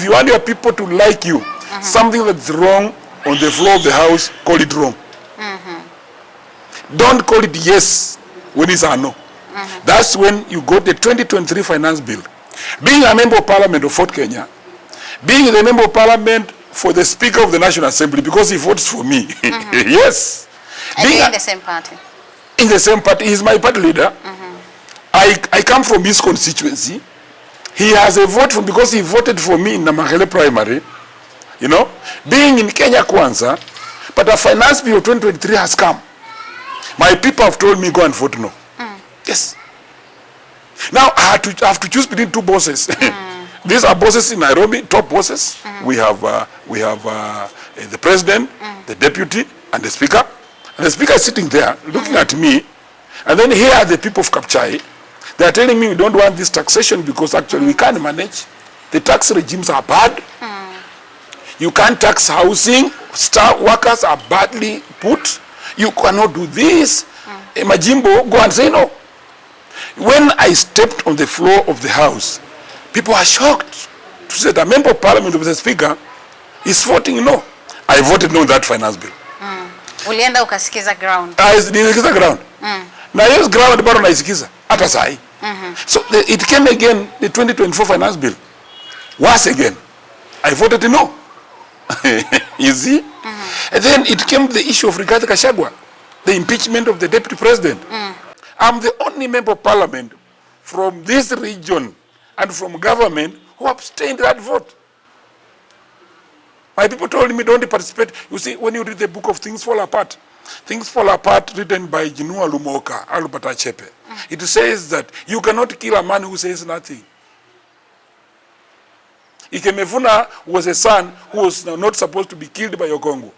you want your people to like you, something that's wrong on the floor of the house, call it wrong. Don't call it yes when it's a no. That's when you got the 2023 finance bill. Being a member of parliament of Fort Kenya, being the member of parliament for the Speaker of the National Assembly, because he votes for me. Yes. And being in the same party. In the same party. He's my party leader. I come from his constituency. He has a vote from, because he voted for me in the Mahele primary. You know, being in Kenya Kwanza, but the finance bill of 2023 has come. My people have told me go and vote no. Yes. Now I have to choose between two bosses. These are bosses in Nairobi, top bosses. We have the president, the deputy, and the speaker. And the speaker is sitting there looking at me. And then here are the people of Kapchai. They are telling me we don't want this taxation because actually we can't manage. The tax regimes are bad. You can't tax housing. Star workers are badly put. You cannot do this. Majimbo, go and say no. When I stepped on the floor of the house, people are shocked to say the member of parliament of the speaker is voting no. I voted no on that finance bill. Ulienda ukasikiza ground. Nisikiza ground. Na hiyo ground bado naisikiza hata sahi. So it came again, the 2024 finance bill. Once again, I voted no. You see? And then it came the issue of Rigathi Gachagua, the impeachment of the deputy president. I'm the only member of parliament from this region and from government who abstained that vote. My people told me don't participate. You see, when you read the book of Things Fall Apart written by Jinua Lumoka, Alubata Chepe, it says that you cannot kill a man who says nothing. Ikemefuna was a son who was not supposed to be killed by Ogongo.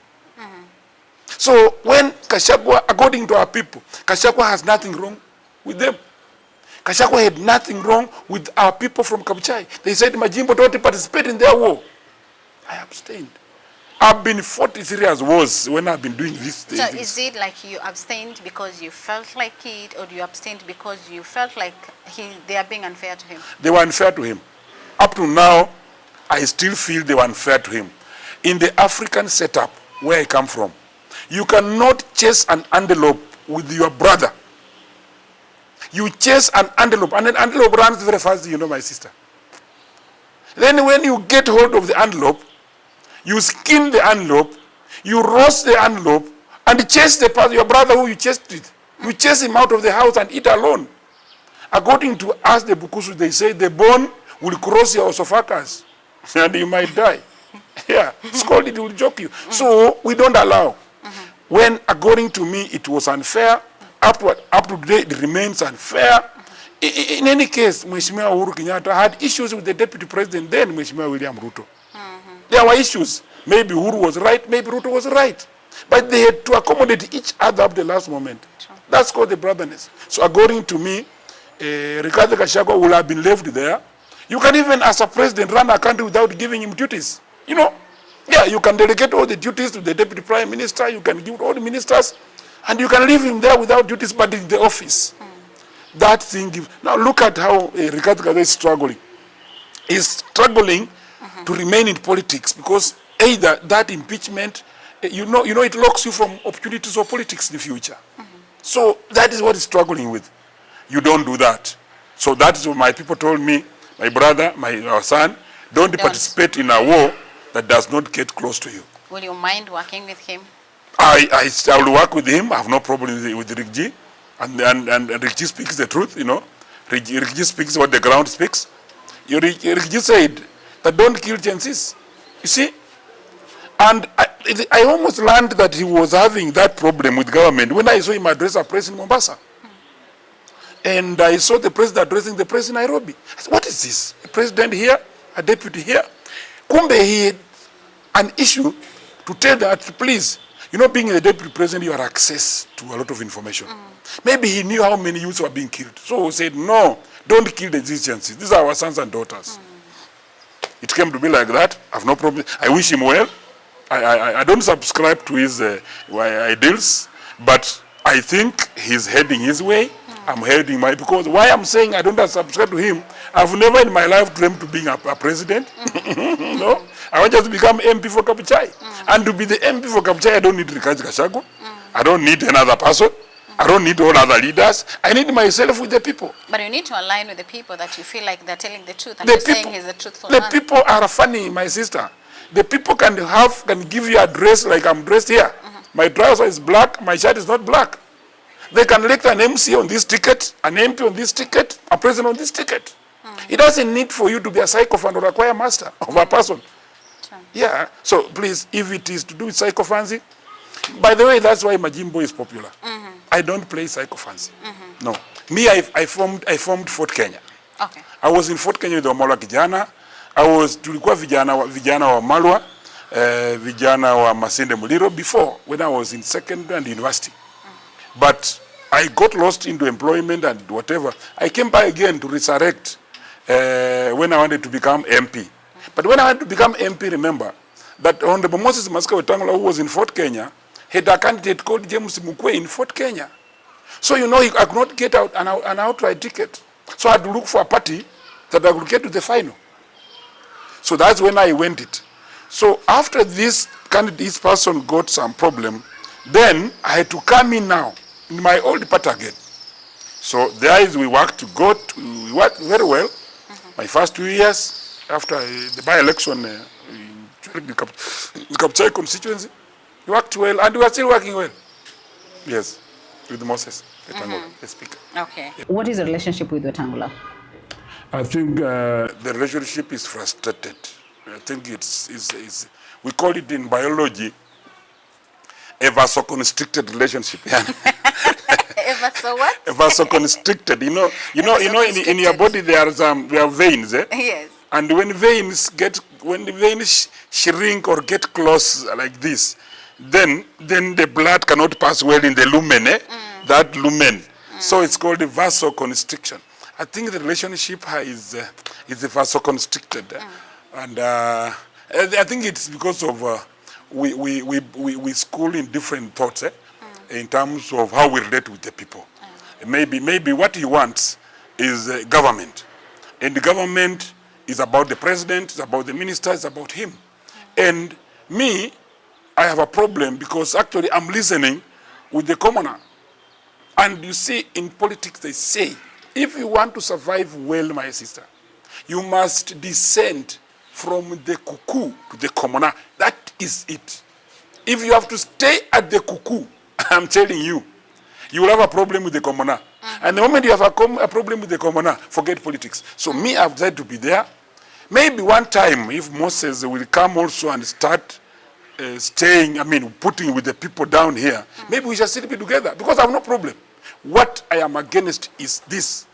So when Gachagua, according to our people, Gachagua has nothing wrong with them. Gachagua had nothing wrong with our people from Kabuchai. They said, Majimbo, don't participate in their war. I abstained. I've been 43 years wars when I've been doing this thing. So is it like you abstained because you felt like it, or you abstained because you felt like they are being unfair to him? They were unfair to him. Up to now, I still feel they were unfair to him. In the African setup where I come from, you cannot chase an antelope with your brother. You chase an antelope, and an antelope runs very fast, you know, my sister. Then when you get hold of the antelope, you skin the antelope, you roast the antelope, and chase your brother who you chased it. You chase him out of the house and eat alone. According to us, the Bukusu, they say the bone will cross your esophagus, and you might die. Yeah, scolded will choke you. So we don't allow. When, according to me, it was unfair, up to today, it remains unfair. In any case, Mheshimiwa Uhuru Kenyatta had issues with the deputy president then, Mheshimiwa William Ruto. There were issues. Maybe Uhuru was right, maybe Ruto was right. But they had to accommodate each other up to the last moment. That's called the brotherness. So according to me, Rigathi Gachagua will have been left there. You can even, as a president, run a country without giving him duties. You know? Yeah, you can delegate all the duties to the deputy prime minister, you can give all the ministers, and you can leave him there without duties, but in the office. That thing. Now look at how Rigathi Gachagua is struggling. He's struggling to remain in politics because either that impeachment, you know, it locks you from opportunities of politics in the future. So that is what he's struggling with. You don't do that. So that is what my people told me, my brother, our son, don't participate in a war that does not get close to you. Will you mind working with him? I will work with him. I have no problem with Rick G. And Rick G speaks the truth, you know. Rick G speaks what the ground speaks. Rick G said that don't kill chances. You see? And I almost learned that he was having that problem with government when I saw him address a press in Mombasa. And I saw the president addressing the press in Nairobi. I said, what is this? A president here, a deputy here. Kumbe he had an issue to tell that, please, you know, being a deputy president, you have access to a lot of information. Maybe he knew how many youths were being killed. So he said, no, don't kill the Egyptians. These are our sons and daughters. It came to be like that. I have no problem. I wish him well. I don't subscribe to his ideals, but I think he's heading his way. I'm heading my, because why I'm saying I don't subscribe to him, I've never in my life dreamed to being a president. No, I want just to become MP for Kabuchai. And to be the MP for Kabuchai, I don't need Rikaji Kashago. I don't need another person. I don't need all other leaders. I need myself with the people. But you need to align with the people that you feel like they're telling the truth, and The you're people, saying he's a truthful the man. people are funny, my sister. The people can give you a dress like I'm dressed here. My trouser is black, my shirt is not black. They can elect an MC on this ticket, an MP on this ticket, a president on this ticket. It doesn't need for you to be a sycophant or a choir master of a person. Sure. Yeah, so please, if it is to do with sycophancy, by the way, that's why Majimbo is popular. I don't play sycophancy. No. Me, I formed Fort Kenya. Okay. I was in Fort Kenya with Omolo Kijana. Tulikuwa vijana wa Malwa, vijana wa Masinde Muliro before, when I was in secondary and university. But I got lost into employment and whatever. I came back again to resurrect when I wanted to become MP. But when I wanted to become MP, remember that Honorable Moses Masika Wetangula, who was in Fort Kenya, had a candidate called James Mukwe in Fort Kenya. So I could not get out an outright ticket. So I had to look for a party that I could get to the final. So that's when I went it. So after this person got some problem, then I had to come in now in my old party again. So there is we worked very well. My first 2 years after the by-election in the Kabuchai constituency, we worked well, and we are still working well. Yes, with Moses Wetangula, the speaker. Okay. Yeah. What is the relationship with Wetangula? I think the relationship is frustrated. I think we call it in biology a vasoconstricted relationship. Ever so what? A vasoconstricted. In your body there are veins. Yes. And when the veins shrink or get close like this, then the blood cannot pass well in the lumen. That lumen. So it's called a vasoconstriction. I think the relationship is vasoconstricted, and I think it's because of we school in different thoughts in terms of how we relate with the people. Maybe what he wants is government, and the government is about the president, it's about the minister, it's about him. And me, I have a problem because actually I'm listening with the commoner. And you see, in politics they say, if you want to survive well, my sister, you must descend from the cuckoo to the commoner. That is it. If you have to stay at the cuckoo, I'm telling you, you will have a problem with the commoner. And the moment you have a problem with the commoner, forget politics. So me, I've tried to be there. Maybe one time, if Moses will come also and start putting with the people down here, maybe we shall still be together, because I have no problem. What I am against is this.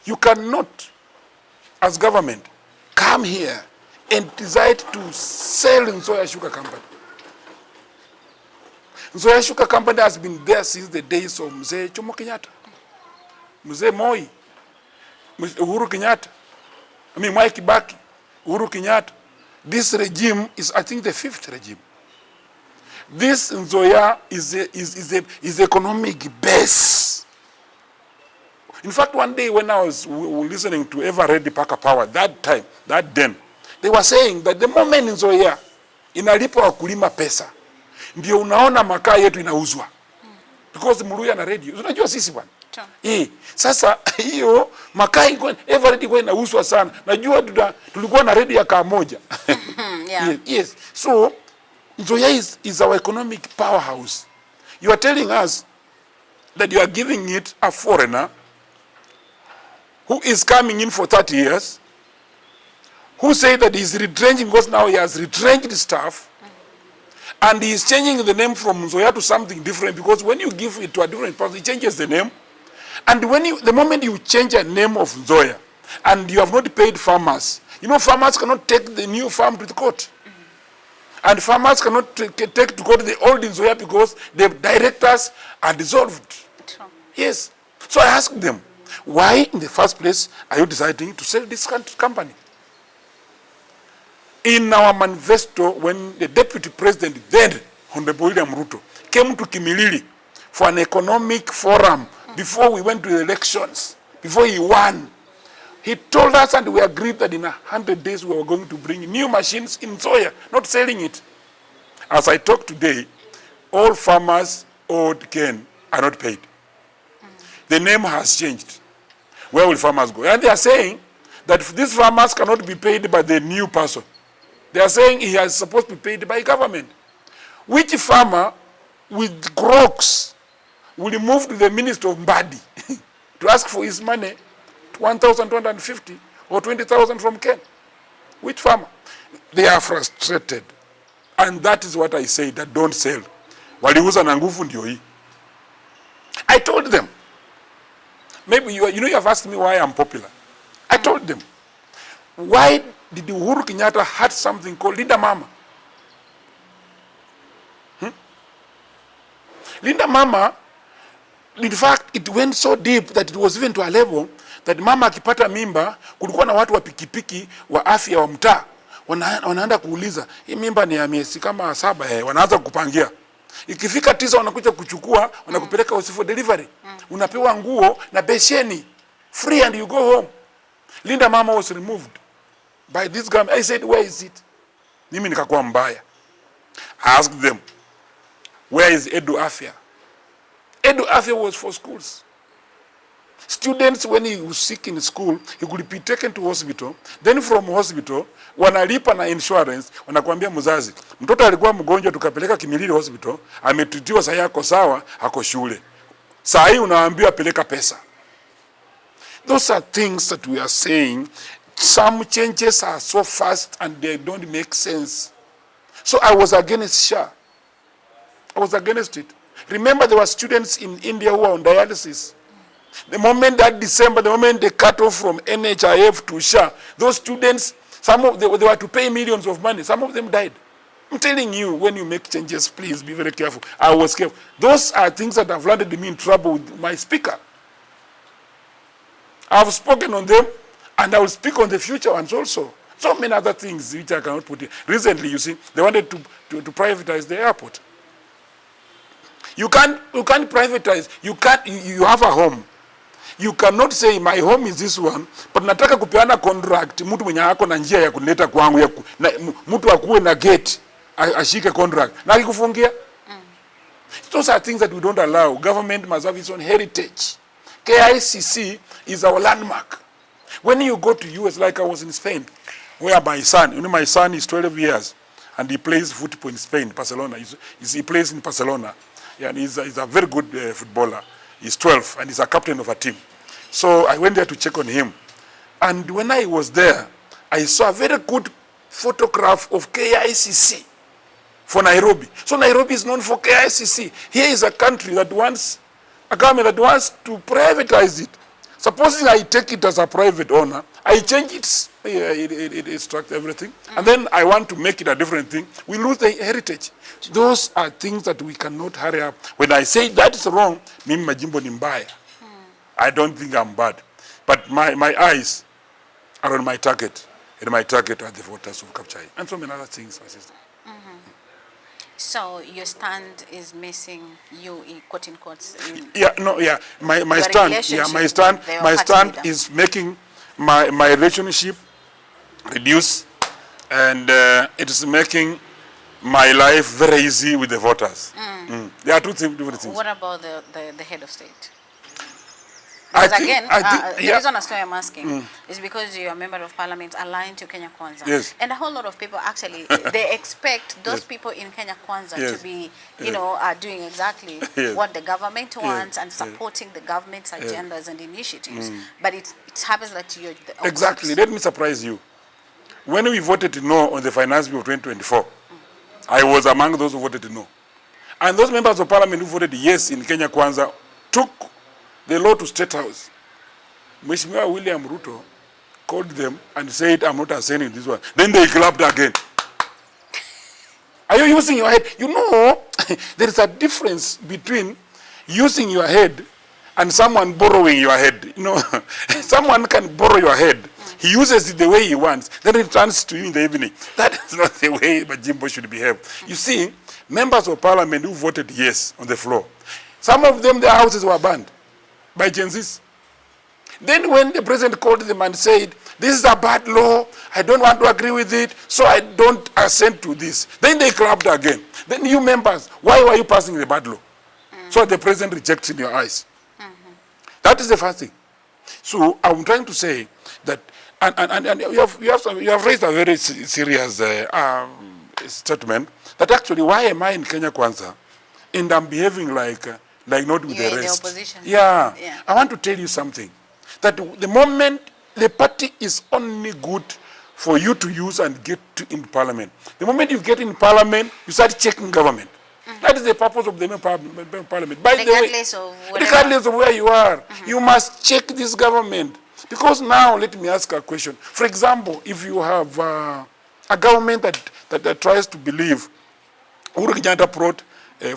You cannot, as government, come here and decide to sell Nzoia Sugar Company. Nzoia Sugar Company has been there since the days of Mzee Jomo Kenyatta, Mzee Moi, Uhuru Kenyatta, Mwai Kibaki, Uhuru Kenyatta. This regime is, I think, the 5th regime. This Nzoia is economic base. In fact, one day when I was listening to Ever Ready Parker Power, then, they were saying that the moment Nzoia inalipa wakulima pesa, ndio unaona makaa yetu inauzwa. Because Muluya na radio, unajua sisi bwana. Sasa hiyo makaa Ever Ready kwa inauzwa sana. Najua tulikuwa na radio ya kaa moja. Yeah. Yes. So Nzoia is our economic powerhouse. You are telling us that you are giving it a foreigner who is coming in for 30 years, who say that he's retrenching because now he has retrenched staff, and he is changing the name from Nzoia to something different, because when you give it to a different person, it changes the name. And the moment you change a name of Nzoia, and you have not paid farmers, farmers cannot take the new farm to the court. And farmers cannot take to court the old Nzoia because the directors are dissolved. True. Yes. So I asked them, why in the first place are you deciding to sell this company? In our manifesto, when the deputy president then, Honorable Ruto, came to Kimilili for an economic forum before we went to the elections, before he won. He told us, and we agreed that in 100 days we were going to bring new machines in soya, not selling it. As I talk today, all farmers owed Ken are not paid. The name has changed. Where will farmers go? And they are saying that these farmers cannot be paid by the new person. They are saying he is supposed to be paid by government. Which farmer with crocs will move to the minister of Mbadi to ask for his money, 1,250 or 20,000 from Ken? Which farmer? They are frustrated. And that is what I say, that don't sell. Waliuza na nguvu ndio hii. I told them. Maybe you have asked me why I'm popular. I told them. Why did Uhuru Kenyatta had something called Linda Mama? Linda Mama, in fact, it went so deep that it was even to a level that mama akipata mimba, kulikuwa na watu wa pikipiki wa afya wa mtaa wanaenda kuuliza, hii mimba ni ya miezi kama 7, wanaanza kukupangia. Ikifika 9 wanakuja kuchukua, wanakupeleka hospital for delivery. Unapewa nguo na besheni free and you go home. Linda Mama was removed by this government. I said, where is it? Mimi nikakuwa mbaya. I asked them, where is Edu Afya? Edu Afya was for schools. Students, when he was sick in school, he could be taken to hospital. Then from hospital, wanalipa na insurance, wanakuambia mzazi, mtoto alikuwa mgonjwa tukapeleka Kimilili hospital, ametutiwa saa yako sawa, ako shule. Saa hii unaambiwa peleka pesa. Those are things that we are saying. Some changes are so fast and they don't make sense. So I was against SHA. I was against it. Remember, there were students in India who were on dialysis. The moment that December, the moment they cut off from NHIF to SHA, those students, some of them, they were to pay millions of money. Some of them died. I'm telling you, when you make changes, please be very careful. I was careful. Those are things that have landed me in trouble with my speaker. I've spoken on them, and I will speak on the future ones also. So many other things which I cannot put in. Recently, you see, they wanted to privatize the airport. You can't privatize. You have a home. You cannot say my home is this one, but nataka kupeana contract mtu mwenye ako na njia ya kuleta kwangu mtu akuwe na gate ashike contract na akikufungia. Those are things that we don't allow. Government must have its own heritage. KICC is our landmark. When you go to US, like I was in Spain, where my son, my son is 12 years and he plays football in Spain, Barcelona. He plays in Barcelona. Yeah, and he's a very good footballer. He's 12 and he's a captain of a team. So I went there to check on him. And when I was there, I saw a very good photograph of KICC for Nairobi. So Nairobi is known for KICC. Here is a country that wants, a government that wants to privatize it. Supposing I take it as a private owner, I change it structure everything, and then I want to make it a different thing, we lose the heritage. Those are things that we cannot hurry up. When I say that is wrong, mimi Majimbo ni mbaya. I don't think I'm bad. But my eyes are on my target, and my target are the voters of Kapchai, and so many other things, my sister. So your stand is missing you in quote in quotes. My stand is making my relationship reduce, and it is making my life very easy with the voters. There are two different things. What about the head of state? Because the reason I'm asking is because you're a member of parliament aligned to Kenya Kwanza. Yes. And a whole lot of people actually, they expect those people in Kenya Kwanza to be, doing exactly what the government wants and supporting the government's agendas and initiatives. But it happens that you're the opposite. Exactly. Let me surprise you. When we voted no on the finance bill of 2024, I was among those who voted no. And those members of parliament who voted yes in Kenya Kwanza took the law to State House. Mheshimiwa William Ruto called them and said, I'm not assigning this one. Then they clapped again. Are you using your head? You know, there is a difference between using your head and someone borrowing your head. You know, someone can borrow your head. He uses it the way he wants. Then it returns to you in the evening. That is not the way Majimbo should behave. You see, members of parliament who voted yes on the floor, some of them, their houses were burned. by Gen Zs. Then when the president called them and said, this is a bad law, I don't want to agree with it, so I don't assent to this. Then they clapped again. Then you members, why were you passing the bad law? So the president rejects in your eyes. That is the first thing. So I'm trying to say that, and you have raised a very serious statement, that actually why am I in Kenya Kwanza and I'm behaving like not with the rest. The opposition. Yeah. I want to tell you something. That the moment the party is only good for you to use and get in parliament, the moment you get in parliament, you start checking government. That is the purpose of the parliament. By the way, regardless of where you are, you must check this government. Because now, let me ask a question. For example, if you have a government that tries to believe Uhuru.Raila brought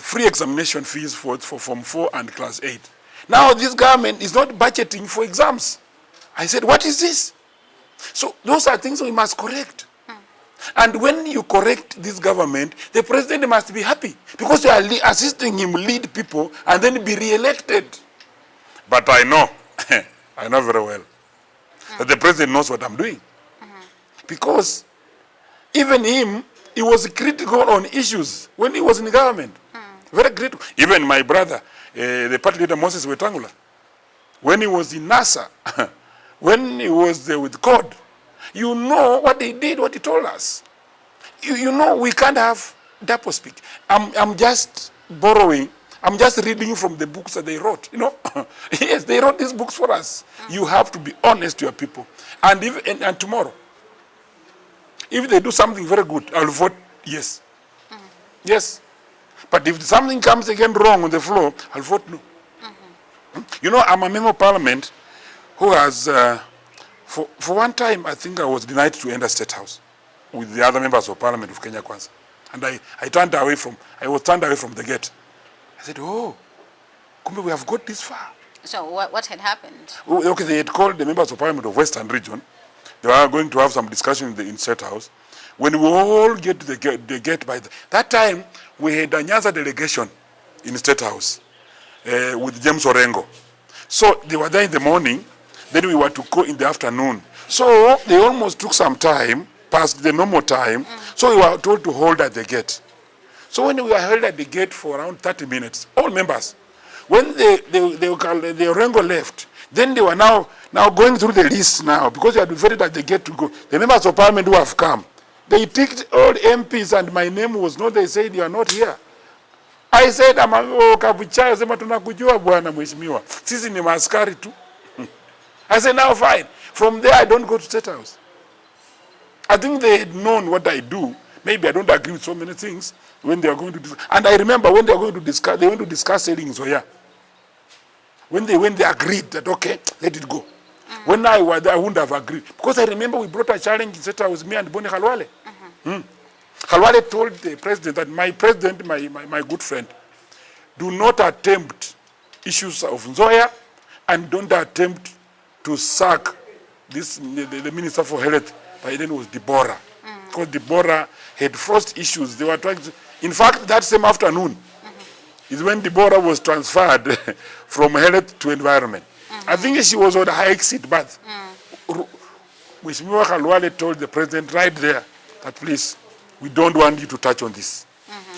free examination fees for Form 4 and Class 8. Now this government is not budgeting for exams. I said, what is this? So those are things we must correct. And when you correct this government, the president must be happy because you are assisting him lead people and then be re-elected. But I know, I know very well that the president knows what I'm doing. Because even him, he was critical on issues when he was in government. Very critical. Even my brother, the party leader Moses Wetangula, when he was in NASA, when he was there with God, you know what he did, what he told us. You know we can't have double speak. I'm just borrowing, I'm just reading from the books that they wrote, you know. Yes, they wrote these books for us. You have to be honest to your people. And, and tomorrow, if they do something very good, I'll vote yes. Yes. But if something comes again wrong on the floor, I'll vote no. You know, I'm a member of parliament who has, for one time, I think I was denied to enter State House with the other members of parliament of Kenya Kwanza. And I was turned away from the gate. I said, oh, Kumbe, we have got this far. So what had happened? Okay, they had called the members of parliament of Western region. They were going to have some discussion in State House. When we all get to the gate by that time, we had a Nyanza delegation in State House with James Orengo. So they were there in the morning, then we were to go in the afternoon. So they almost took some time, past the normal time, so we were told to hold at the gate. So when we were held at the gate for around 30 minutes, all members, when the Orengo left, then they were now going through the list now, because we had voted at the gate to go. The members of parliament who have come, they ticked all MPs and my name was not, they said, you are not here. I said, Kabuchaya, sema tunakujua bwana mheshimiwa. Sisi ni maaskari tu. I said, now fine. From there, I don't go to State House. I think they had known what I do. Maybe I don't agree with so many things when they are going to discuss. And I remember when they were going to discuss, they went to discuss selling Zoya. When they agreed that, okay, let it go. When I was there, I wouldn't have agreed. Because I remember we brought a challenge in State House, me and Boni Khalwale. Khalwale told the president that my president, my good friend, do not attempt issues of Nzoya and don't attempt to sack the Minister for Health. By then it was Deborah. Because Deborah had first issues. They were trying to, in fact, that same afternoon is when Deborah was transferred from health to environment. I think she was on a high seat, but Mheshimiwa Khalwale told the president right there that please, we don't want you to touch on this.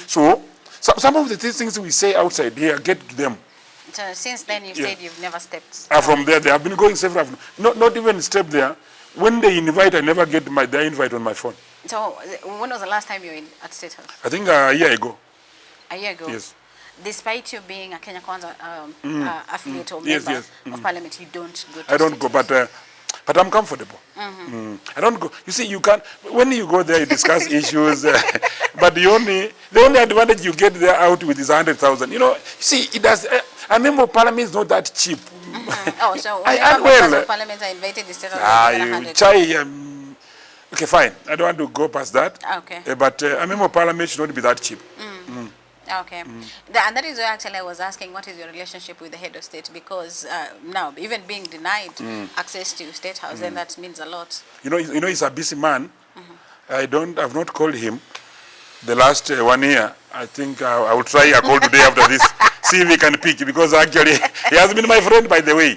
So some of the things we say outside here, get to them. So since then you said you've never stepped. From there, they have been going several, not even step there. When they invite, I never get their invite on my phone. So when was the last time you were at State House? I think a year ago. A year ago? Yes. Despite you being a Kenya Kwanza affiliate or member of parliament, you don't go to I don't go, but I'm comfortable. I don't go. You see, you can't, when you go there, you discuss issues, but the only advantage you get there out with is 100,000. You know, see, it does, a member of parliament is not that cheap. Oh, so when members of parliament are invited, the State House okay, fine. I don't want to go past that. Okay. But a member of parliament should not be that cheap. Okay. And that is why actually I was asking what is your relationship with the head of state, because now even being denied access to State House, then that means a lot. You know he's a busy man. I've not called him the last 1 year. I think I will try a call today after this. see if he can pick, because actually he has been my friend, by the way.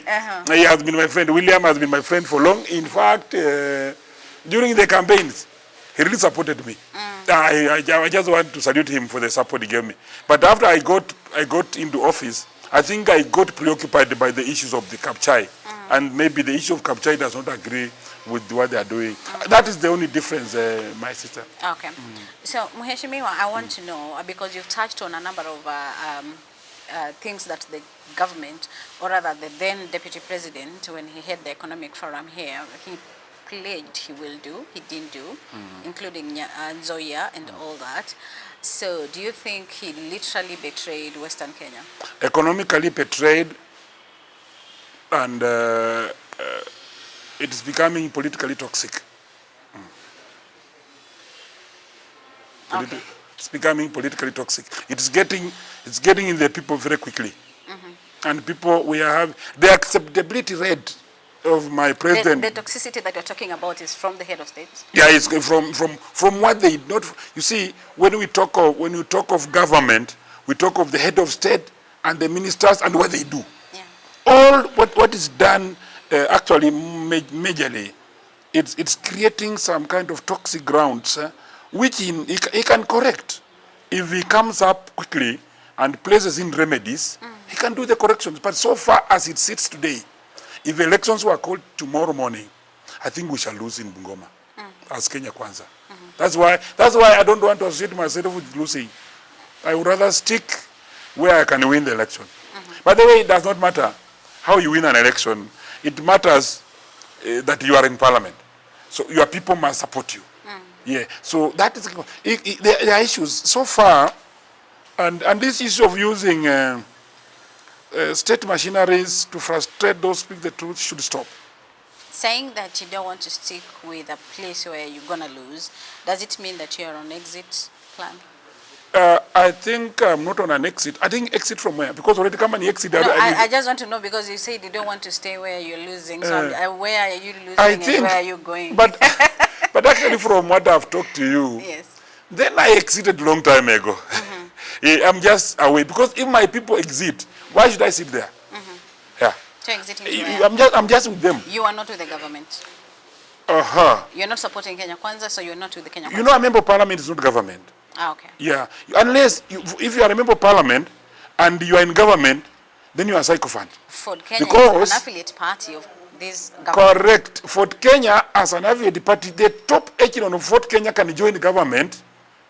He has been my friend. William has been my friend for long. In fact, during the campaigns, he really supported me. I just want to salute him for the support he gave me. But after I got into office, I think I got preoccupied by the issues of the Kapchai. And maybe the issue of Kapchai does not agree with what they are doing. That is the only difference, my sister. Okay. So, Mheshimiwa, I want to know, because you've touched on a number of things that the government, or rather the then Deputy President, when he had the economic forum here, he pledged he will do, he didn't do, including Nzoia and all that. So do you think he literally betrayed Western Kenya? Economically betrayed, and it is becoming politically toxic. Okay. It's becoming politically toxic. It's getting in the people very quickly. And people, we have the acceptability rate of my president. The toxicity that you're talking about is from the head of state? Yeah, it's from what they not. You see, when we talk of government, we talk of the head of state and the ministers and what they do. Yeah. All what is done actually majorly, it's creating some kind of toxic grounds, which he can correct if he comes up quickly and places in remedies. He can do the corrections. But so far as it sits today, if elections were called tomorrow morning, I think we shall lose in Bungoma as Kenya Kwanza. That's why I don't want to associate myself with losing. I would rather stick where I can win the election. By the way, it does not matter how you win an election. It matters that you are in parliament. So your people must support you. Yeah. So that is there are issues so far, and this issue of using state machineries to frustrate those who speak the truth should stop. Saying that you don't want to stick with a place where you're going to lose, does it mean that you're on exit plan? I think I'm not on an exit. I think exit from where? Because already come and exit. No, I just want to know, because you said you don't want to stay where you're losing. So where are you losing and where are you going? But actually from what I've talked to you, yes. Then I exited long time ago. I'm just away. Because if my people exit, why should I sit there? Yeah. So exiting where? I'm just with them. You are not with the government. You're not supporting Kenya Kwanza, so you're not with the Kenya Kwanza. You know, a member of parliament is not government. Ah, okay. Yeah. Unless, if you are a member of parliament and you are in government, then you are a sycophant. Ford Kenya is an affiliate party of this government. Correct. Ford Kenya, as an affiliate party, the top echelon of Ford Kenya can join the government,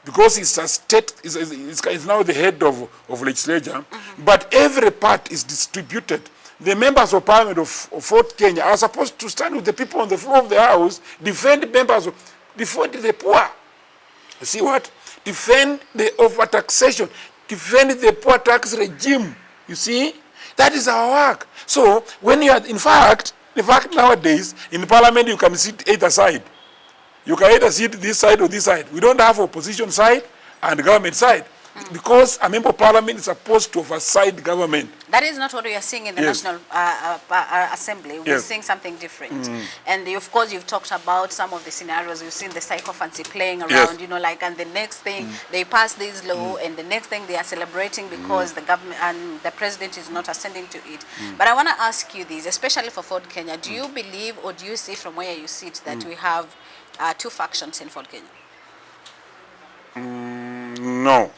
because it's a state, is now the head of legislature, but every part is distributed. The members of parliament of Fort Kenya are supposed to stand with the people on the floor of the house, defend the poor. You see what? Defend the overtaxation, defend the poor tax regime. You see? That is our work. So when you are, in fact nowadays, in parliament you can sit either side. You can either sit this side or this side. We don't have opposition side and government side, because a member of parliament is supposed to oversight government. That is not what we are seeing in the National Assembly. We're seeing something different. And of course, you've talked about some of the scenarios. You've seen the sycophancy playing around, you know, like, and the next thing they pass this law, and the next thing they are celebrating because the government and the president is not ascending to it. But I want to ask you this, especially for Ford Kenya. Do you believe, or do you see from where you sit, that we have two factions in Fort Kenya? No.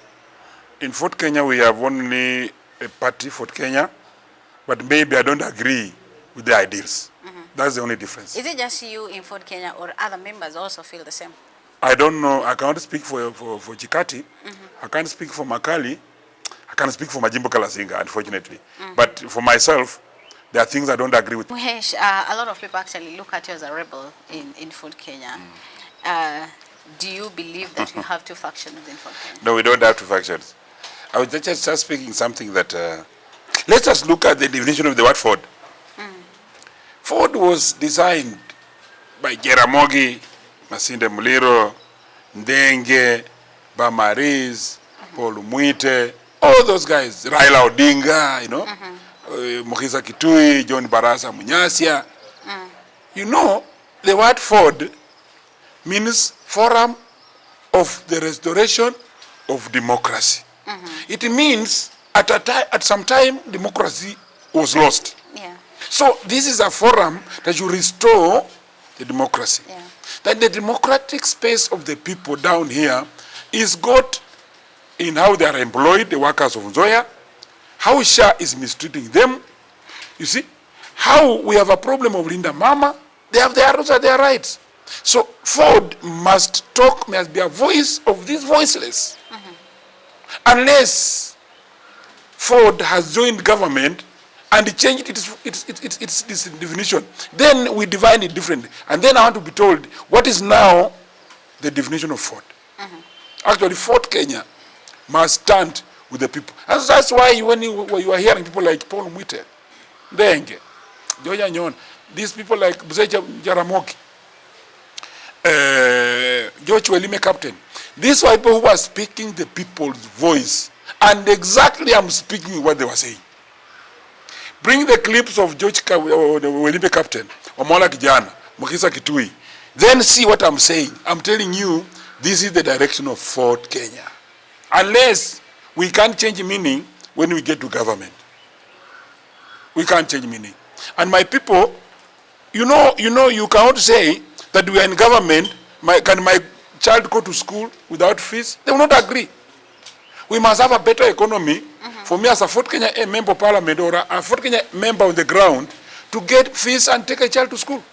In Fort Kenya, we have only a party, Fort Kenya, but maybe I don't agree with the ideals. That's the only difference. Is it just you in Fort Kenya, or other members also feel the same? I don't know. I can't speak for Chikati. I can't speak for Makali. I can't speak for Majimbo Kalasinga, unfortunately. But for myself, there are things I don't agree with. Muhesh, a lot of people actually look at you as a rebel in Fort Kenya. Do you believe that you have two factions in Fort Kenya? No, we don't have two factions. I was just speaking something that, let's just look at the definition of the word Ford. Ford was designed by Jaramogi, Masinde Muliro, Ndenge, Bamariz, Paul Muite, all those guys, Raila Odinga, you know, Mokhisa Kitui, John Barasa Munyasya. You know, the word Ford means Forum of the Restoration of Democracy. It means At some time, democracy was lost. Yeah. So this is a forum that should restore the democracy. Yeah. That the democratic space of the people down here is got in how they are employed, the workers of Nzoia, how Shah is mistreating them. You see, how we have a problem of Linda Mama. They have their rights. So Ford must talk, must be a voice of these voiceless. Unless Ford has joined government and changed its definition, then we define it differently. And then I want to be told what is now the definition of Ford. Actually, Ford Kenya must stand with the people. And that's why when you are hearing people like Paul Mwite, Denge, Joja Nyon, these people like Buzeja Jaramogi, George Welime Captain, these are people who are speaking the people's voice. And exactly I'm speaking what they were saying. Bring the clips of George Welime Captain, Omola Kijana, Mukisa Kitui. Then see what I'm saying. I'm telling you, this is the direction of Ford Kenya. Unless we can't change meaning when we get to government. We can't change meaning. And my people, you cannot say that we are in government, can my child go to school without fees? They will not agree. We must have a better economy for me as a Fort Kenya member of parliament or a Fort Kenya member on the ground to get fees and take a child to school.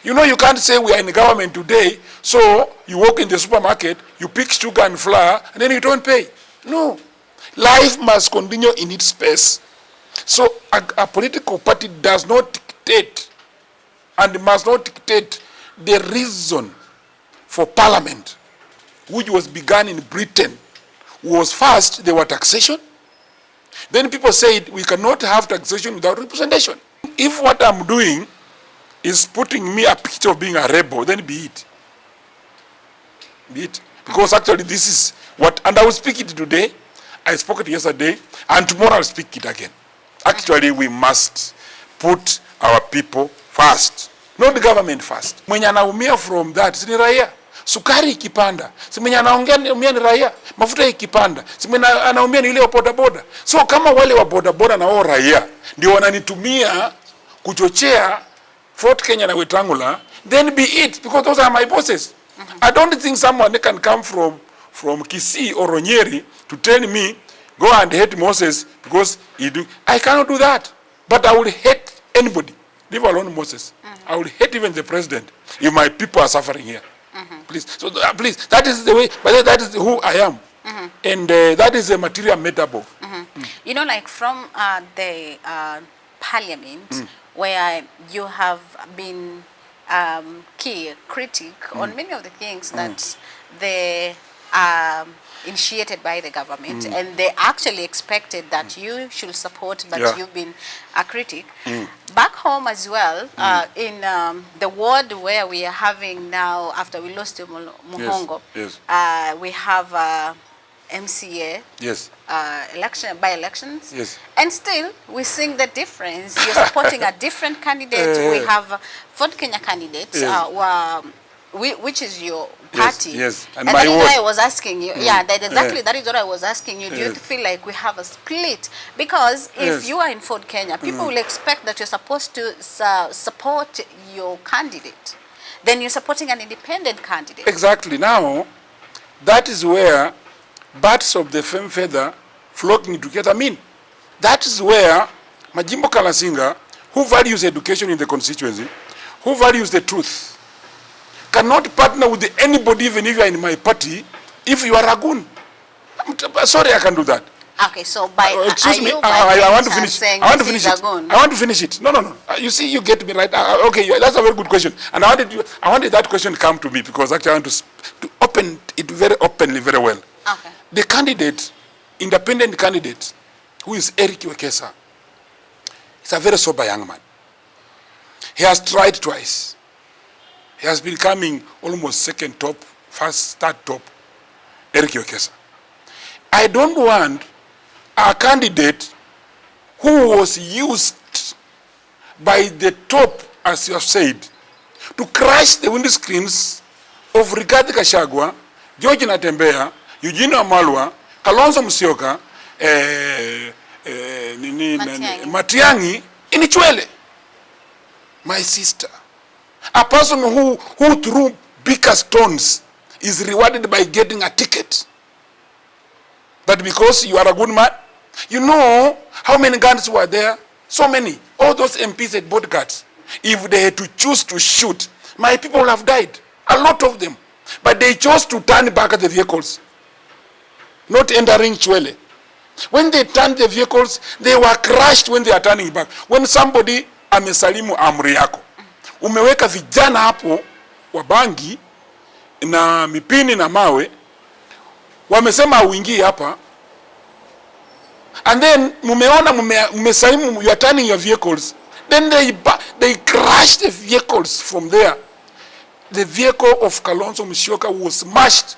You can't say we are in government today, so you walk in the supermarket, you pick sugar and flour, and then you don't pay. No. Life must continue in its space. So a political party does not dictate and must not dictate the reason for parliament, which was begun in Britain. Was first, there was taxation. Then people said we cannot have taxation without representation. If what I'm doing is putting me a picture of being a rebel, then be it. Be it. Because actually this is what, and I will speak it today, I spoke it yesterday, and tomorrow I'll speak it again. Actually, we must put our people first, not the government first. Mwenye anaumia from that, si ni raia. Sukari ikipanda, si mwenye anaumia ni raia. Mafuta ikipanda, si mwenye anaumia ni ile wa bodaboda. So kama wale wa bodaboda na wao raia ndio wananitumia kuchochea Fort Kenya na Wetangula, then be it, because those are my bosses. I don't think someone can come from Kisii or Ronyeri to tell me, go and hate Moses because he do. I cannot do that. But I will hate anybody, leave alone Moses. I will hate even the president if my people are suffering here. Please, so please, that is the way, but that is who I am. And that is the material metaphor. Like from the parliament, where you have been key critic on many of the things that they initiated by the government, and they actually expected that you should support, but you've been a critic. Back home as well, in the ward where we are having now, after we lost to Muhongo, we have MCA by-elections, and still we seeing the difference. You're supporting a different candidate. We have Fort Kenya candidates, which is your party. And that is why I was asking you. That is what I was asking you. Do you feel like we have a split? Because if you are in Fort Kenya, people will expect that you're supposed to support your candidate. Then you're supporting an independent candidate. Exactly. Now, that is where birds of the same feather flocking together mean. That is where Majimbo Kalasinga, who values education in the constituency, who values the truth, cannot partner with anybody, even if you are in my party, if you are a goon. Sorry, I can do that. Okay, so by excuse me, I want to finish. I want to finish it. No. You see, you get me right. Okay, that's a very good question, and I wanted that question to come to me because actually I want to open it very openly, very well. Okay. The candidate, independent candidate, who is Eric Wekesa, is a very sober young man. He has tried twice. He has been coming almost second top, first, third top, Eric Wekesa. I don't want a candidate who was used by the top, as you have said, to crash the windscreens of Rigathi Gachagua, George Natembeya, Eugene Wamalwa, Kalonzo Musyoka, Matiang'i in Chwele. My sister. A person who threw bigger stones is rewarded by getting a ticket. That because you are a good man. You know how many guns were there? So many. All those MPs had bodyguards. If they had to choose to shoot, my people would have died. A lot of them. But they chose to turn back at the vehicles. Not entering Chwele. When they turned the vehicles, they were crushed when they are turning back. When somebody amesalimu amri yako, umeweka vijana hapo wa bangi na mipini na mawe, wamesema uingie hapa, and then mumeona mmesalimu, you are turning your vehicles, then they crashed the vehicles from there. The vehicle of Kalonzo Musyoka was smashed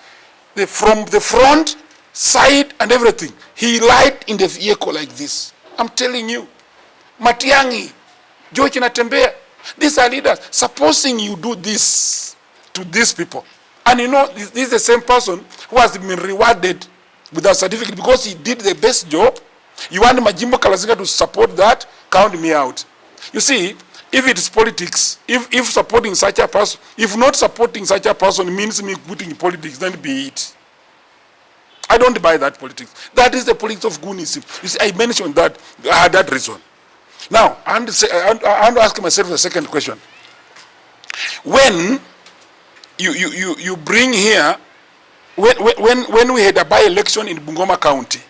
from the front, side, and everything. He lied in the vehicle like this. I'm telling you. Matiang'i, George Natembea, these are leaders. Supposing you do this to these people, and you know, this is the same person who has been rewarded with a certificate because he did the best job. You want Majimbo Kalasinga to support that? Count me out. You see, if it is politics, if supporting such a person, if not supporting such a person means me putting in politics, then be it. I don't buy that politics. That is the politics of goonism. You see, I mentioned that, I had that reason. Now, I want to ask myself the second question. When you bring here, when we had a by-election in Bungoma County,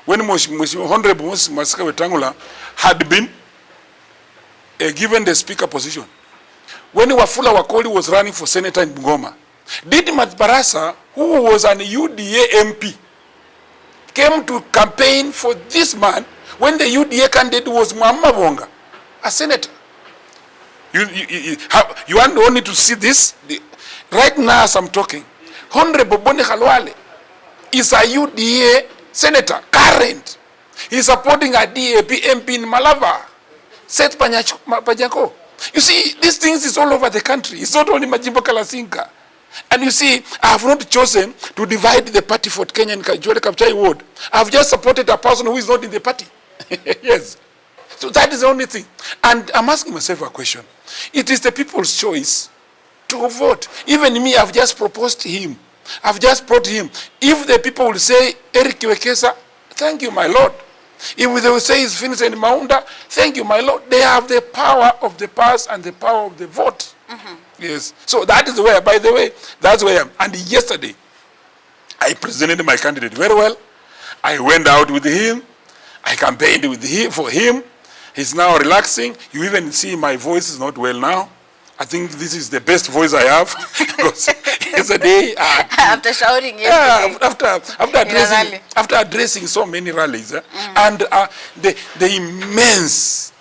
when Honorable Masika Wetangula had been given the speaker position, when Wafula Wakoli was running for senator in Bungoma, Didmat Barasa, who was an UDA MP, came to campaign for this man when the UDA candidate was Mwamba Bonga, a senator. You want only to see this? Right now as I'm talking, Honorable Boni Khalwale is a UDA senator, current. He's supporting a DAP MP in Malava, Seth Panyako. You see, these things is all over the country. It's not only Majimbo Kalasinga. And you see, I have not chosen to divide the party for Kenya and Kajole Kapchai ward. I have just supported a person who is not in the party. Yes. So that is the only thing. And I'm asking myself a question. It is the people's choice to vote. Even me, I've just proposed to him. I've just brought him. If the people will say, Eric Wekesa, thank you, my Lord. If they will say it's Vincent Maunda, thank you, my Lord. They have the power of the past and the power of the vote. Mm-hmm. Yes. So that is where, by the way, that's where I am. And yesterday, I presented my candidate very well. I went out with him. I campaigned with him for him. He's now relaxing. You even see my voice is not well now. I think this is the best voice I have because yesterday after shouting yesterday, after addressing so many rallies, and the immense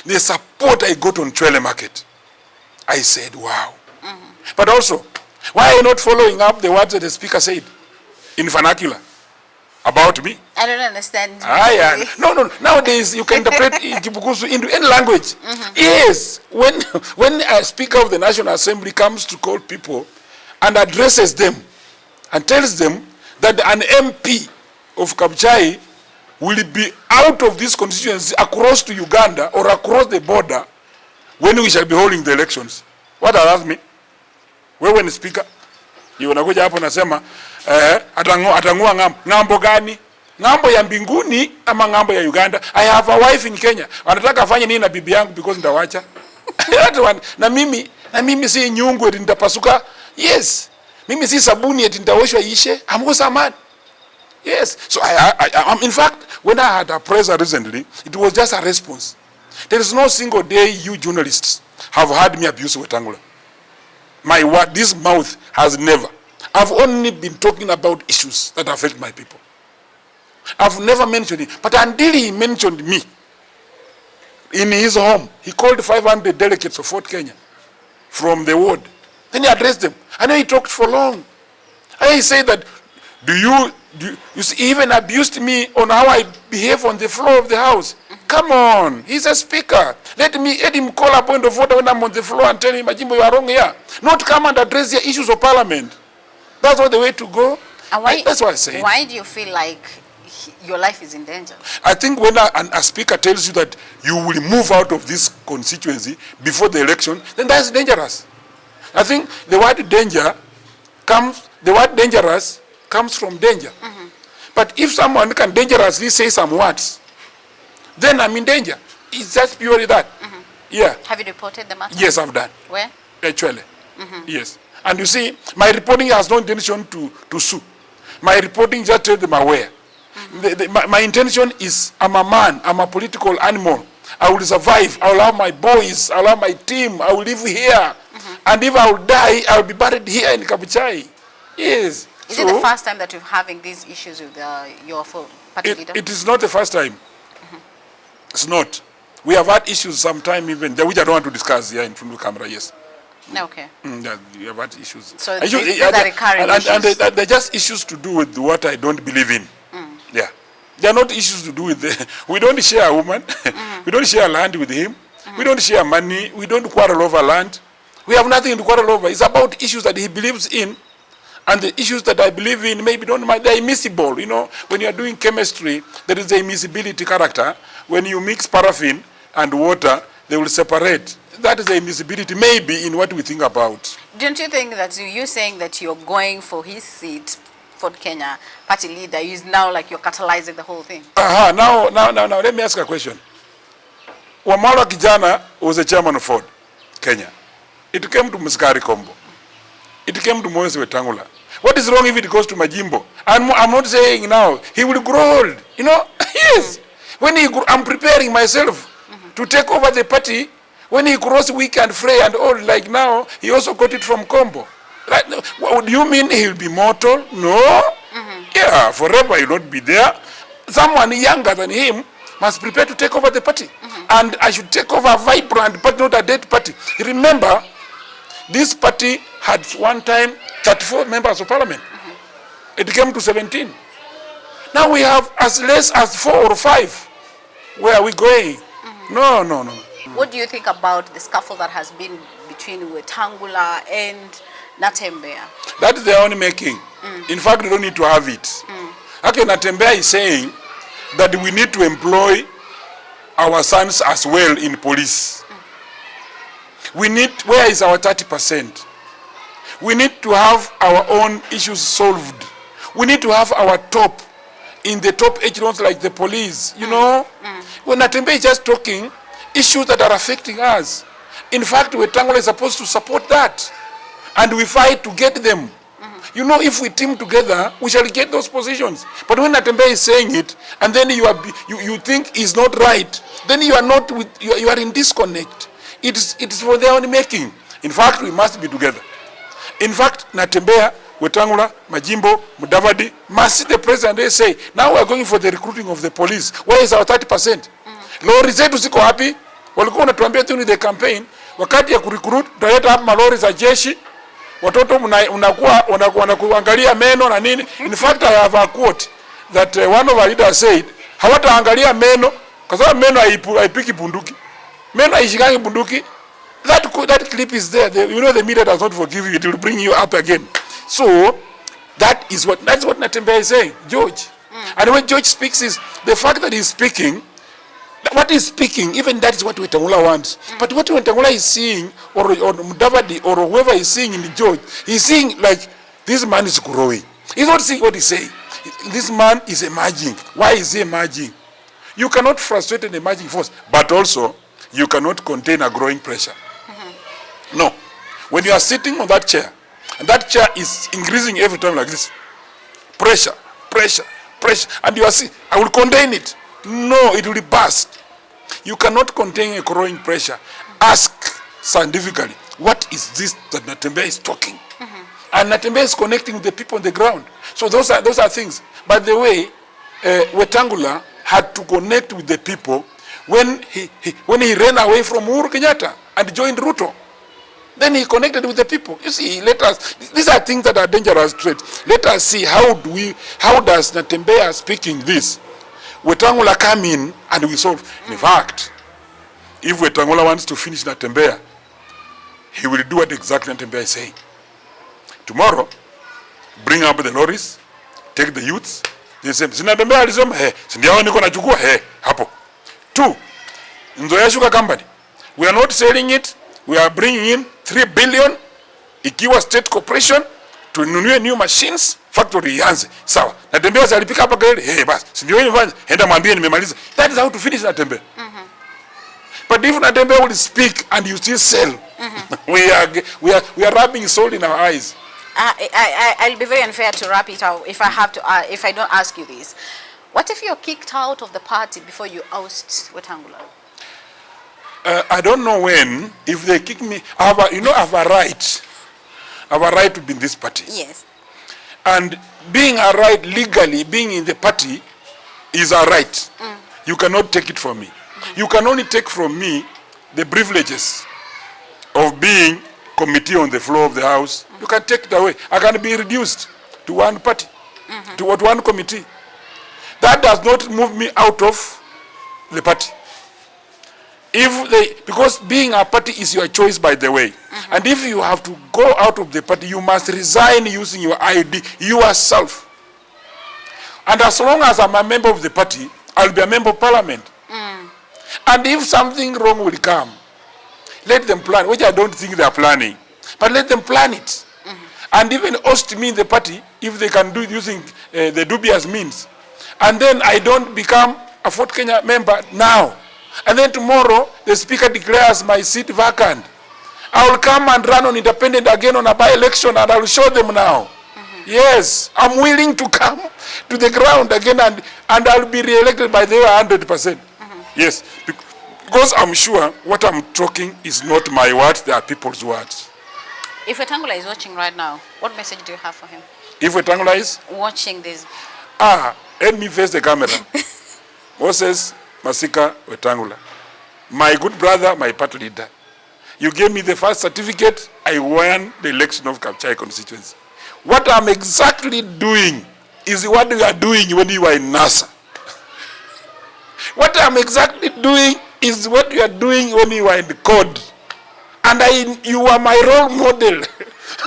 the support I got on Chwele Market, I said, wow. But also, why are you not following up the words that the speaker said in vernacular about me? I don't understand. No. Nowadays, you can interpret Kibukusu into any language. Yes. When a speaker of the National Assembly comes to call people and addresses them and tells them that an MP of Kapchai will be out of this constituency across to Uganda or across the border when we shall be holding the elections. What does that mean? Wewe ni speaker, unakuja hapo nasema atangua ngambo gani? Ngambo ya mbinguni ama ngambo ya Uganda? I have a wife in Kenya. Wanataka afanye nini na bibi yangu because ndawacha? na mimi si nyungu eti nitapasuka. Yes. Mimi si sabuni eti nitaoshwa ishe. I'm also a man. Yes. So I'm in fact, when I had a presser recently, it was just a response. There is no single day you journalists have heard me abuse Wetangula. My word, this mouth has never. I've only been talking about issues that affect my people. I've never mentioned it. But until he mentioned me in his home, he called 500 delegates of Fort Kenya from the ward. Then he addressed them. I know he talked for long. And he said that, you see, he even abused me on how I behave on the floor of the house. Come on, he's a speaker. Let him call a point of order when I'm on the floor and tell him, Majimbo, you are wrong here. Not come and address the issues of parliament. That's not the way to go. And that's what I say. Why do you feel like your life is in danger. I think when a speaker tells you that you will move out of this constituency before the election, then that's dangerous. I think the word dangerous comes from danger. But if someone can dangerously say some words, then I'm in danger. It's just purely that. Yeah. Have you reported the matter? Yes, I've done. Where? Actually. Yes. And you see, my reporting has no intention to sue. My reporting just tells them aware. My intention is, I'm a man, I'm a political animal. I will survive. I will have my boys, I will have my team, I will live here. And if I will die, I will be buried here in Kabuchai. Yes. Is it the first time that you're having these issues with your party leader? It is not the first time. It's not. We have had issues sometime even, which I don't want to discuss here in front of the camera, yes. Okay. Yeah, we have had issues. So these are recurring issues. And they're just issues to do with what I don't believe in. Yeah. They're not issues to do with we don't share a woman. We don't share land with him. We don't share money. We don't quarrel over land. We have nothing to quarrel over. It's about issues that he believes in. And the issues that I believe in maybe don't mind. They're immiscible. You know, when you're doing chemistry, there is a immiscibility character. When you mix paraffin and water, they will separate. That is the immiscibility maybe in what we think about. Don't you think that you saying that you're going for his seat, Ford Kenya party leader, is now like you're catalyzing the whole thing? Now, let me ask a question. Wamala Kijana was a chairman of Ford Kenya. It came to Muskari Kombo. It came to Moses Wetangula. What is wrong if it goes to Majimbo? I'm not saying now, he will grow old. You know, yes. When I'm preparing myself to take over the party, when he grows weak and frail and old, like now, he also got it from Kombo. Right? What do you mean he'll be mortal? No. Yeah, forever he'll not be there. Someone younger than him must prepare to take over the party. And I should take over a vibrant party, not a dead party. Remember, this party had one time 34 members of parliament. It came to 17. Now we have as less as 4 or 5. Where are we going? No. What do you think about the scuffle that has been between Wetangula and Natembeya? That is their own making. In fact, we don't need to have it. Okay, Natembeya is saying that we need to employ our sons as well in police. We need, where is our 30%? We need to have our own issues solved. We need to have our top, in the top echelons like the police, you know. When Natembeya is just talking issues that are affecting us. In fact, Wetangula is supposed to support that. And we fight to get them. You know, if we team together, we shall get those positions. But when Natembeya is saying it, and then you think is not right, then you are not with, you are in disconnect. It is for their own making. In fact, we must be together. In fact, Natembeya, Wetangula, Majimbo, Mudavadi must see the president and say, now we are going for the recruiting of the police. Where is our 30%? Lori zetu ziko wapi? Walikuwa wanatuambia tu ni the campaign. Wakati ya kurecruit, tutaleta hapa malori za jeshi. Watoto wanakuangalia meno na nini. In fact, I have a quote that one of our leaders said, hawataangalia meno kwa sababu meno haipiki bunduki. Meno haishikangi bunduki. That clip is there. You know the media does not forgive you. It will bring you up again. So that's what Natembeya is saying, George. And when George speaks is the fact that he's speaking. What he's speaking, even that is what Wetangula wants. But what Wetangula is seeing, or Mudavadi, or whoever is seeing in the George, he's seeing like this man is growing. He's not seeing what he's saying. This man is emerging. Why is he emerging? You cannot frustrate an emerging force, but also you cannot contain a growing pressure. No. When you are sitting on that chair, and that chair is increasing every time like this, pressure, and you are saying, I will contain it. No, it will burst. You cannot contain a growing pressure. Ask scientifically, what is this that Natembeya is talking? And Natembeya is connecting with the people on the ground. So those are things. By the way, Wetangula had to connect with the people when he ran away from Uhuru Kenyatta and joined Ruto. Then he connected with the people. You see, these are things that are dangerous traits. Let us see how does Natembeya speaking this? Wetangula come in and we solve. In fact, if Wetangula wants to finish Natembeya, he will do what exactly Natembeya is saying. Tomorrow, bring up the lorries, take the youths, The same. Sinatembea alisema, si ndio niko nachukua, hapo. 2, Nzoia Sugar Company. We are not selling it. We are bringing in 3 billion. Ikiwa state corporation, tununue new machines, factory ianze. Sawa. Natembea alipika hapa gari, basi. Si ndio nifanye? Enda mwambie nimemaliza. That is how to finish Natembea. But if Natembea will speak and you still sell, we are rubbing salt in our eyes. I'll be very unfair to wrap it out if I have to. If I don't ask you this, what if you're kicked out of the party before you oust Wetangula? I don't know when. If they kick me, I have a right. I have a right to be in this party. Yes. And being a right legally, being in the party, is a right. You cannot take it from me. You can only take from me the privileges of being committee on the floor of the house. You can take it away. I can be reduced to one party, to one committee. That does not move me out of the party. Because being a party is your choice, by the way. And if you have to go out of the party, you must resign using your ID, yourself. And as long as I'm a member of the party, I'll be a member of parliament. And if something wrong will come, let them plan, which I don't think they are planning, but let them plan it. And even host me in the party, if they can do it using the dubious means. And then I don't become a Fort Kenya member now. And then tomorrow, the speaker declares my seat vacant. I will come and run on independent again on a by-election, and I will show them now. Yes, I'm willing to come to the ground again, and I will be re-elected by the 100%. Yes, because I'm sure what I'm talking is not my words, they are people's words. If Wetangula is watching right now, what message do you have for him? If Wetangula is? Watching this. Let me face the camera. Moses Masika Wetangula, my good brother, my party leader. You gave me the first certificate, I won the election of Kapchai constituency. What I'm exactly doing is what you are doing when you are in NASA. What I'm exactly doing is what you are doing when you are in the code. And you are my role model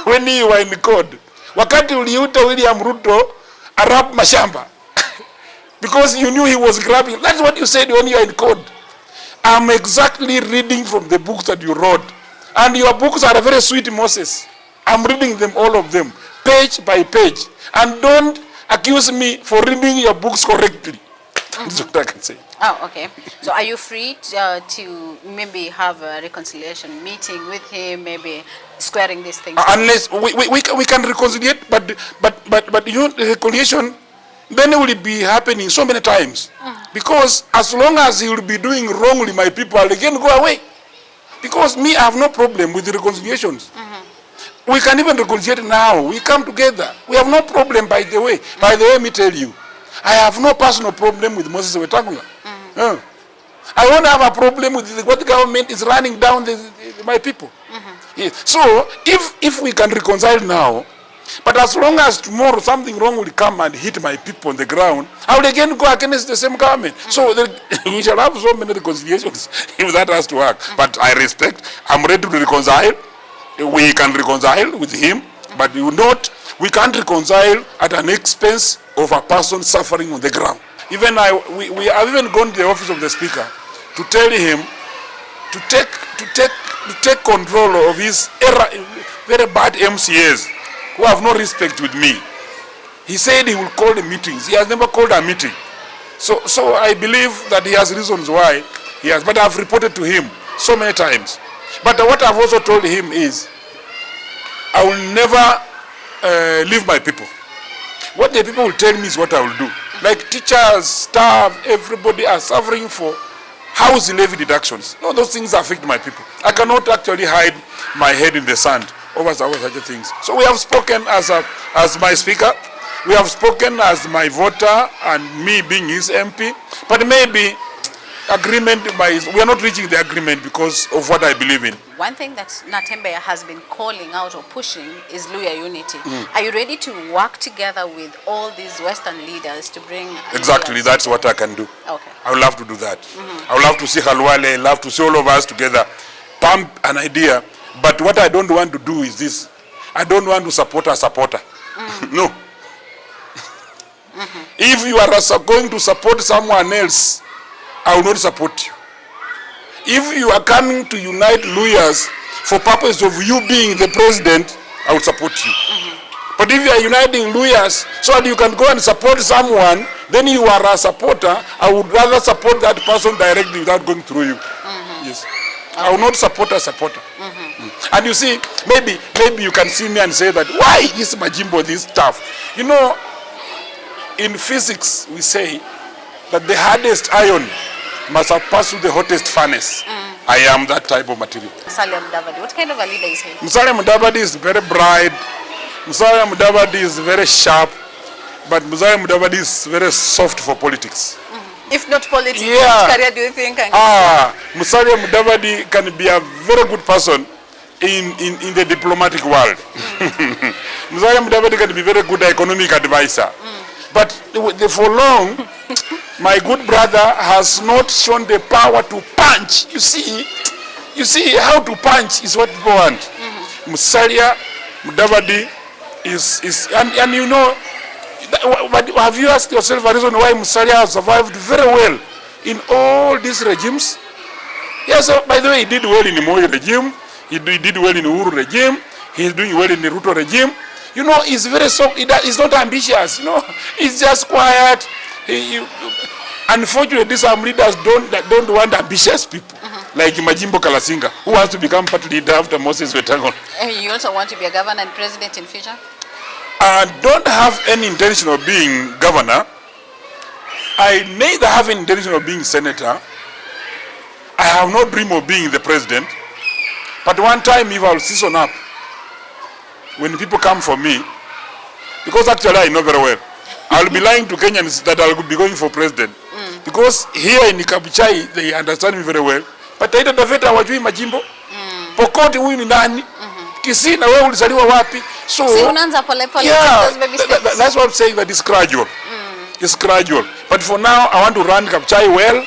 when you are in the code. Wakati uliuta William Ruto Arab mashamba. Because you knew he was grabbing. That's what you said when you are in code. I'm exactly reading from the books that you wrote. And your books are very sweet, Moses. I'm reading them, all of them, page by page. And don't accuse me for reading your books correctly. That's what I can say. Oh, okay. So are you free to maybe have a reconciliation meeting with him, maybe squaring these things? Unless we can reconcile, but you know, the reconciliation then it will be happening so many times. Because as long as he will be doing wrongly, my people will again go away. Because me, I have no problem with the reconciliations. We can even reconcile now. We come together. We have no problem, by the way. By the way, let me tell you, I have no personal problem with Moses Wetangula. I won't have a problem with what the government is running down my people. Yes. So, if we can reconcile now, but as long as tomorrow something wrong will come and hit my people on the ground, I will again go against the same government. So we shall have so many reconciliations if that has to work. But I respect, I'm ready to reconcile. We can reconcile with him, but we can't reconcile at an expense of a person suffering on the ground. Even we have even gone to the office of the speaker to tell him to take control of his very bad MCAs who have no respect with me. He said he will call the meetings. He has never called a meeting. So I believe that he has reasons why he has, but I've reported to him so many times. But what I've also told him is, I will never leave my people. What the people will tell me is what I will do. Like teachers, staff, everybody are suffering for house levy deductions. No, those things affect my people. I cannot actually hide my head in the sand over such things. So we have spoken as my speaker. We have spoken as my voter and me being his MP. But maybe we are not reaching the agreement because of what I believe in. One thing that Natembeya has been calling out or pushing is Luya unity. Are you ready to work together with all these Western leaders to bring... Exactly, that's what I can do. Okay. I would love to do that. I would love to see Halwale, love to see all of us together, pump an idea. But what I don't want to do is this. I don't want to support a supporter. No. If you are going to support someone else, I will not support you. If you are coming to unite Luyas for purpose of you being the president, I will support you. But if you are uniting Luyas so that you can go and support someone, then you are a supporter. I would rather support that person directly without going through you. Yes. I will not support a supporter. And you see, maybe you can see me and say that, why is Majimbo this stuff? You know, in physics we say that the hardest iron must have passed through the hottest furnace. I am that type of material. Musalia Mudavadi, what kind of a leader is he? Musalia Mudavadi is very bright. Musalia Mudavadi is very sharp. But Musalia Mudavadi is very soft for politics. If not politics, yeah. Which career do you think? Musalia Mudavadi can be a very good person in the diplomatic world. Musalia Mudavadi can be very good economic advisor. But for long, my good brother has not shown the power to punch. You see how to punch is what people want. Musalia Mudavadi is and you know, but have you asked yourself a reason why Musalia has survived very well in all these regimes? Yes, by the way, he did well in the Moi regime. He did well in the Uhuru regime. He's doing well in the Ruto regime. You know, he's very soft. He's not ambitious. You know, he's just quiet. Unfortunately, some leaders don't want ambitious people, like Majimbo Kalasinga, who wants to become party leader after Moses Wetangula. You also want to be a governor and president in future? I don't have any intention of being governor. I neither have any intention of being senator. I have no dream of being the president. But one time, if I'll season up, when people come for me, because actually I know very well, I'll be lying to Kenyans that I'll be going for president. Because here in Kabuchai, they understand me very well. But Taita Taveta hawajui Majimbo. Pokoti huyu ni nani? Kisii na wewe ulizaliwa wapi? So unaanza pole pole, those baby steps. That's what I'm saying, that it's gradual. It's gradual. But for now, I want to run Kabuchai well.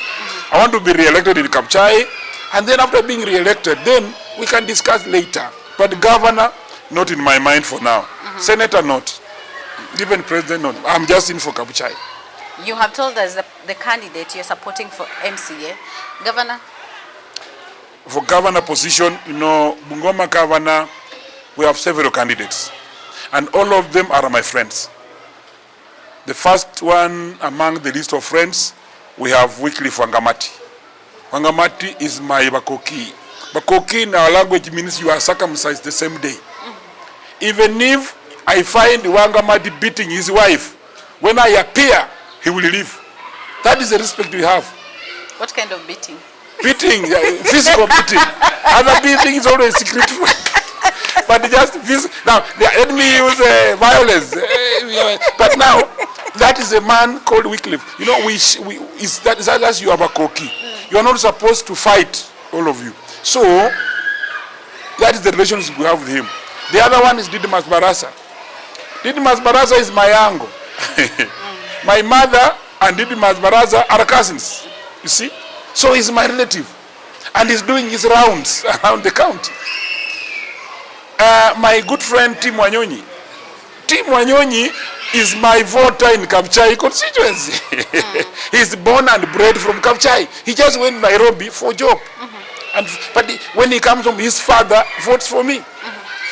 I want to be re-elected in Kabuchai. And then after being re-elected, then we can discuss later. But governor, not in my mind for now. Senator, not. Even president, not. I'm just in for Kabuchai. You have told us the candidate you're supporting for MCA. Governor? For governor position, you know, Bungoma governor, we have several candidates. And all of them are my friends. The first one among the list of friends, we have Wycliffe Wangamati. Wangamati is my Bakoki. Bakoki in our language means you are circumcised the same day. Even if I find Wangamati beating his wife, when I appear, he will leave. That is the respect we have. What kind of beating? Beating, physical beating. Other beating is always secret. But just physical. Now, let me use violence. But now, that is a man called Wycliffe. You know, that's you are Bakoki. You are not supposed to fight, all of you. So, that is the relationship we have with him. The other one is Didmas Barasa. Didmas Barasa is my uncle. My mother and Didmas Barasa are cousins, you see. So he's my relative. And he's doing his rounds around the county. My good friend Tim Wanyonyi. Tim Wanyonyi is my voter in Kabuchai constituency. He's born and bred from Kabuchai. He just went to Nairobi for a job. But when he comes home, his father votes for me.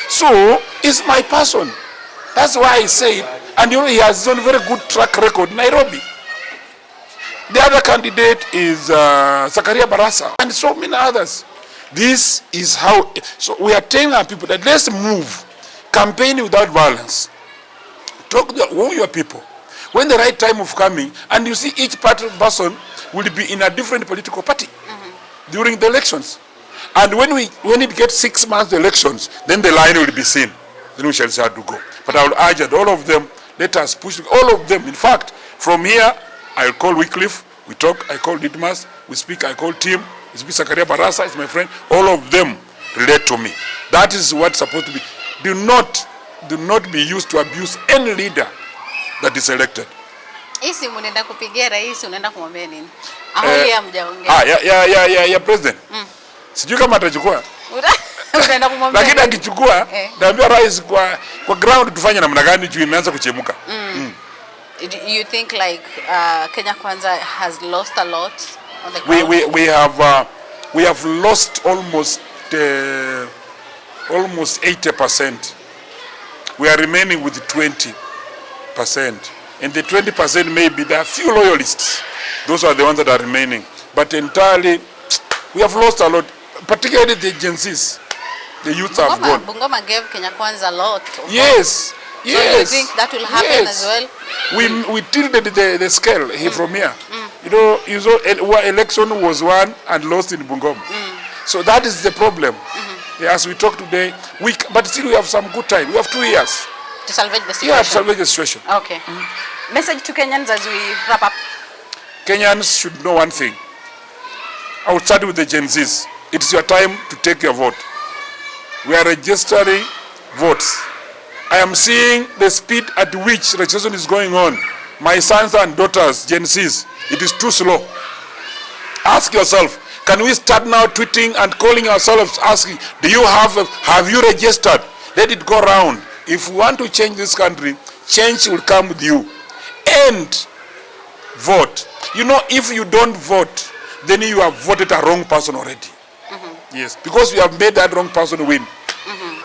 So, it's my person. That's why I say it. And you know, he has done a very good track record in Nairobi. The other candidate is Zakaria Barasa and so many others. This is how, so we are telling our people that let's move. Campaign without violence. Talk to your people. When the right time of coming, and you see each person will be in a different political party during the elections. And when it gets 6 months the elections, then the line will be seen. Then we shall say how to go. But I will urge that all of them, let us push all of them. In fact, from here, I will call Wycliffe, we talk, I call Didmas, we speak, I call Tim, we speak Zakaria Barasa, is my friend. All of them relate to me. That is what's supposed to be. Do not be used to abuse any leader that is elected. Isi munenda kupigia rais, unaenda kumwambia nini? Aholi hamjaongea. Ya president. Sijui kama atachukua. Unaenda kumwambia. Lakini akichukua, naambia rais kwa ground tufanye namna gani juu imeanza kuchemuka. You think like Kenya Kwanza has lost a lot on the ground? We have lost almost 80%. We are remaining with 20%. And the 20% maybe there are few loyalists. Those are the ones that are remaining. But entirely, we have lost a lot, particularly the agencies. The youth have gone. Bungoma gave Kenya Kwanza a lot. Yes. So you think that will happen as well? We tilted the scale here from here. You know, election was won and lost in Bungoma. So that is the problem. As we talk today, but still we have some good time. We have 2 years. To salvage the situation? Yeah, to salvage the situation. Okay. Message to Kenyans as we wrap up? Kenyans should know one thing. I will start with the Gen Zs. It's your time to take your vote. We are registering votes. I am seeing the speed at which registration is going on. My sons and daughters, Gen Zs, it is too slow. Ask yourself, can we start now tweeting and calling ourselves asking, have you registered? Let it go round. If we want to change this country, change will come with you. And vote. You know, if you don't vote, then you have voted a wrong person already. Yes, because we have made that wrong person win.